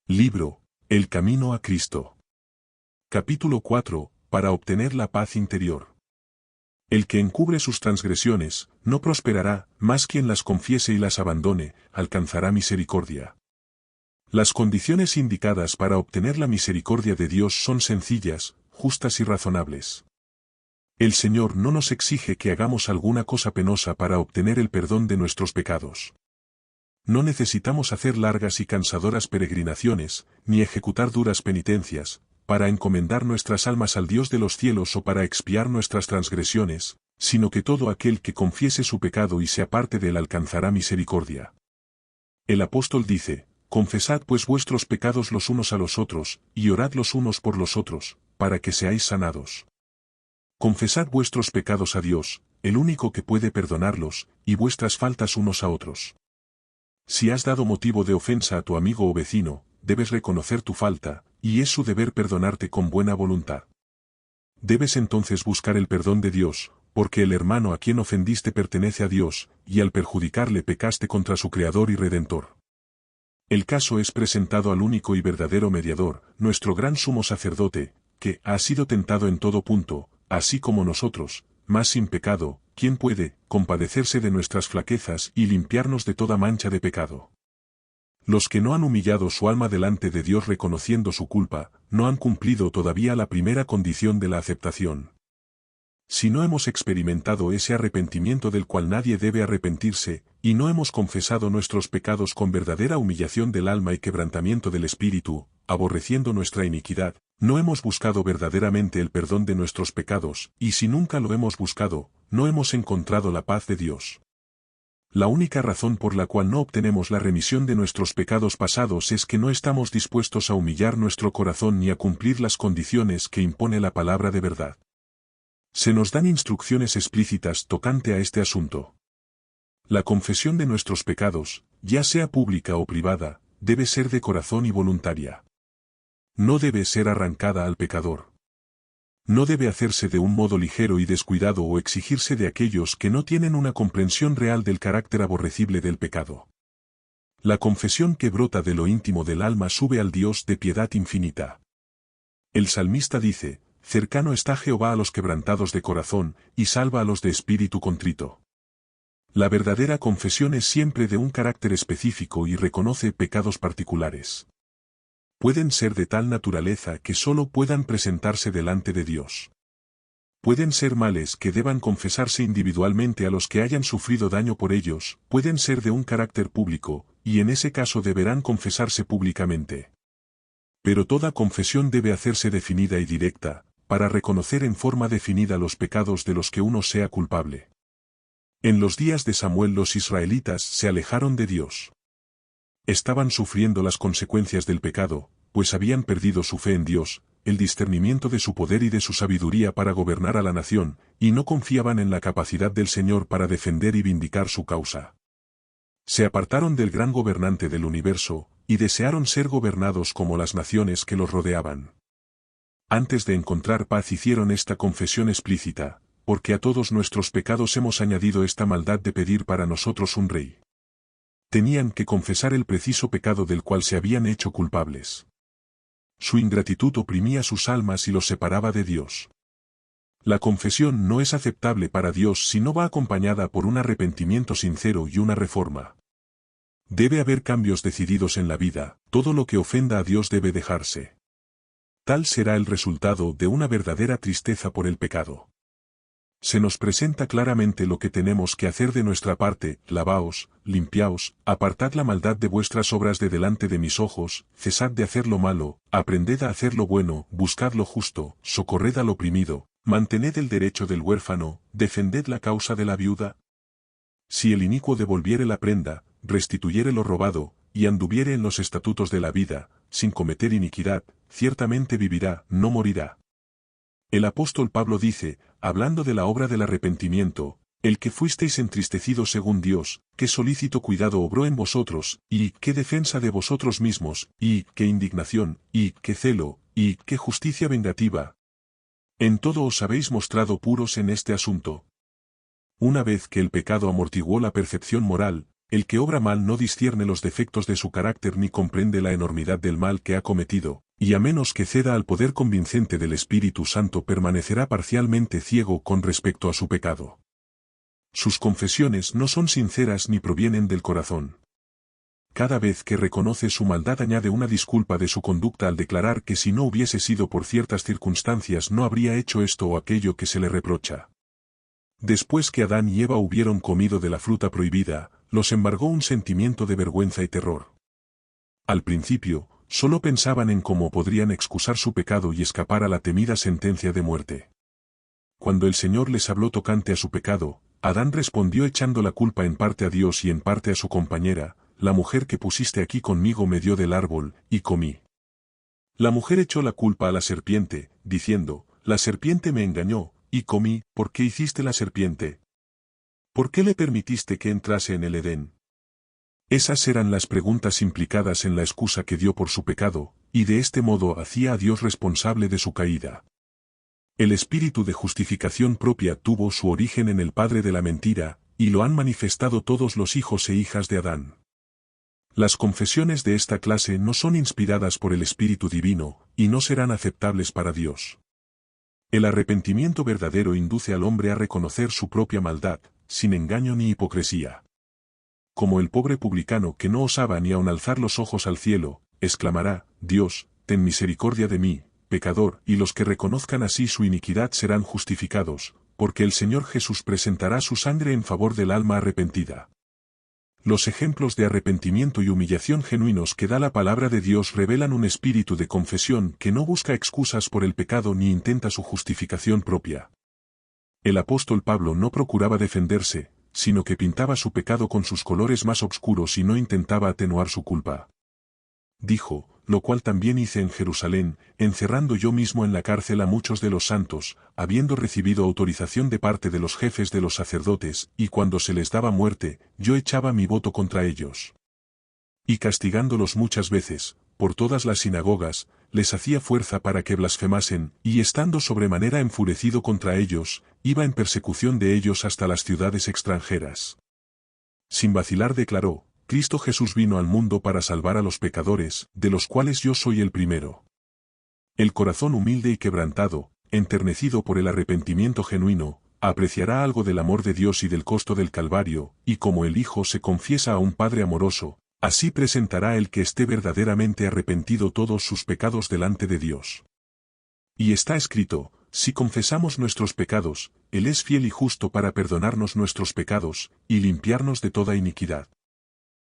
Libro, El camino a Cristo. Capítulo 4, para obtener la paz interior. El que encubre sus transgresiones, no prosperará, mas quien las confiese y las abandone, alcanzará misericordia. Las condiciones indicadas para obtener la misericordia de Dios son sencillas, justas y razonables. El Señor no nos exige que hagamos alguna cosa penosa para obtener el perdón de nuestros pecados. No necesitamos hacer largas y cansadoras peregrinaciones, ni ejecutar duras penitencias, para encomendar nuestras almas al Dios de los cielos o para expiar nuestras transgresiones, sino que todo aquel que confiese su pecado y se aparte de él alcanzará misericordia. El apóstol dice, confesad pues vuestros pecados los unos a los otros, y orad los unos por los otros, para que seáis sanados. Confesad vuestros pecados a Dios, el único que puede perdonarlos, y vuestras faltas unos a otros. Si has dado motivo de ofensa a tu amigo o vecino, debes reconocer tu falta, y es su deber perdonarte con buena voluntad. Debes entonces buscar el perdón de Dios, porque el hermano a quien ofendiste pertenece a Dios, y al perjudicarle pecaste contra su Creador y Redentor. El caso es presentado al único y verdadero mediador, nuestro gran sumo sacerdote, que ha sido tentado en todo punto, así como nosotros, mas sin pecado. ¿Quién puede compadecerse de nuestras flaquezas y limpiarnos de toda mancha de pecado? Los que no han humillado su alma delante de Dios reconociendo su culpa, no han cumplido todavía la primera condición de la aceptación. Si no hemos experimentado ese arrepentimiento del cual nadie debe arrepentirse, y no hemos confesado nuestros pecados con verdadera humillación del alma y quebrantamiento del espíritu, aborreciendo nuestra iniquidad, no hemos buscado verdaderamente el perdón de nuestros pecados, y si nunca lo hemos buscado, no hemos encontrado la paz de Dios. La única razón por la cual no obtenemos la remisión de nuestros pecados pasados es que no estamos dispuestos a humillar nuestro corazón ni a cumplir las condiciones que impone la palabra de verdad. Se nos dan instrucciones explícitas tocante a este asunto. La confesión de nuestros pecados, ya sea pública o privada, debe ser de corazón y voluntaria. No debe ser arrancada al pecador. No debe hacerse de un modo ligero y descuidado o exigirse de aquellos que no tienen una comprensión real del carácter aborrecible del pecado. La confesión que brota de lo íntimo del alma sube al Dios de piedad infinita. El salmista dice, cercano está Jehová a los quebrantados de corazón, y salva a los de espíritu contrito. La verdadera confesión es siempre de un carácter específico y reconoce pecados particulares. Pueden ser de tal naturaleza que solo puedan presentarse delante de Dios. Pueden ser males que deban confesarse individualmente a los que hayan sufrido daño por ellos, pueden ser de un carácter público, y en ese caso deberán confesarse públicamente. Pero toda confesión debe hacerse definida y directa, para reconocer en forma definida los pecados de los que uno sea culpable. En los días de Samuel los israelitas se alejaron de Dios. Estaban sufriendo las consecuencias del pecado, pues habían perdido su fe en Dios, el discernimiento de su poder y de su sabiduría para gobernar a la nación, y no confiaban en la capacidad del Señor para defender y vindicar su causa. Se apartaron del gran gobernante del universo, y desearon ser gobernados como las naciones que los rodeaban. Antes de encontrar paz hicieron esta confesión explícita, porque a todos nuestros pecados hemos añadido esta maldad de pedir para nosotros un rey. Tenían que confesar el preciso pecado del cual se habían hecho culpables. Su ingratitud oprimía sus almas y los separaba de Dios. La confesión no es aceptable para Dios si no va acompañada por un arrepentimiento sincero y una reforma. Debe haber cambios decididos en la vida, todo lo que ofenda a Dios debe dejarse. Tal será el resultado de una verdadera tristeza por el pecado. Se nos presenta claramente lo que tenemos que hacer de nuestra parte: lavaos, limpiaos, apartad la maldad de vuestras obras de delante de mis ojos, cesad de hacer lo malo, aprended a hacer lo bueno, buscad lo justo, socorred al oprimido, mantened el derecho del huérfano, defended la causa de la viuda. Si el inicuo devolviere la prenda, restituyere lo robado, y anduviere en los estatutos de la vida, sin cometer iniquidad, ciertamente vivirá, no morirá. El apóstol Pablo dice, hablando de la obra del arrepentimiento, el que fuisteis entristecidos según Dios, qué solícito cuidado obró en vosotros, y qué defensa de vosotros mismos, y qué indignación, y qué celo, y qué justicia vengativa. En todo os habéis mostrado puros en este asunto. Una vez que el pecado amortiguó la perfección moral, El que obra mal no discierne los defectos de su carácter ni comprende la enormidad del mal que ha cometido, y a menos que ceda al poder convincente del Espíritu Santo permanecerá parcialmente ciego con respecto a su pecado. Sus confesiones no son sinceras ni provienen del corazón. Cada vez que reconoce su maldad añade una disculpa de su conducta al declarar que si no hubiese sido por ciertas circunstancias no habría hecho esto o aquello que se le reprocha. Después que Adán y Eva hubieron comido de la fruta prohibida, los embargó un sentimiento de vergüenza y terror. Al principio, solo pensaban en cómo podrían excusar su pecado y escapar a la temida sentencia de muerte. Cuando el Señor les habló tocante a su pecado, Adán respondió echando la culpa en parte a Dios y en parte a su compañera: la mujer que pusiste aquí conmigo me dio del árbol, y comí. La mujer echó la culpa a la serpiente, diciendo: la serpiente me engañó, y comí. ¿Por qué hiciste la serpiente? ¿Por qué le permitiste que entrase en el Edén? Esas eran las preguntas implicadas en la excusa que dio por su pecado, y de este modo hacía a Dios responsable de su caída. El espíritu de justificación propia tuvo su origen en el padre de la mentira, y lo han manifestado todos los hijos e hijas de Adán. Las confesiones de esta clase no son inspiradas por el Espíritu Divino, y no serán aceptables para Dios. El arrepentimiento verdadero induce al hombre a reconocer su propia maldad, sin engaño ni hipocresía. Como el pobre publicano que no osaba ni aun alzar los ojos al cielo, exclamará: Dios, ten misericordia de mí, pecador. Y los que reconozcan así su iniquidad serán justificados, porque el Señor Jesús presentará su sangre en favor del alma arrepentida. Los ejemplos de arrepentimiento y humillación genuinos que da la palabra de Dios revelan un espíritu de confesión que no busca excusas por el pecado ni intenta su justificación propia. El apóstol Pablo no procuraba defenderse, sino que pintaba su pecado con sus colores más oscuros y no intentaba atenuar su culpa. Dijo: lo cual también hice en Jerusalén, encerrando yo mismo en la cárcel a muchos de los santos, habiendo recibido autorización de parte de los jefes de los sacerdotes, y cuando se les daba muerte, yo echaba mi voto contra ellos. Y castigándolos muchas veces, por todas las sinagogas, les hacía fuerza para que blasfemasen, y estando sobremanera enfurecido contra ellos, iba en persecución de ellos hasta las ciudades extranjeras. Sin vacilar declaró: Cristo Jesús vino al mundo para salvar a los pecadores, de los cuales yo soy el primero. El corazón humilde y quebrantado, enternecido por el arrepentimiento genuino, apreciará algo del amor de Dios y del costo del Calvario, y como el Hijo se confiesa a un Padre amoroso, así presentará el que esté verdaderamente arrepentido todos sus pecados delante de Dios. Y está escrito: si confesamos nuestros pecados, Él es fiel y justo para perdonarnos nuestros pecados, y limpiarnos de toda iniquidad.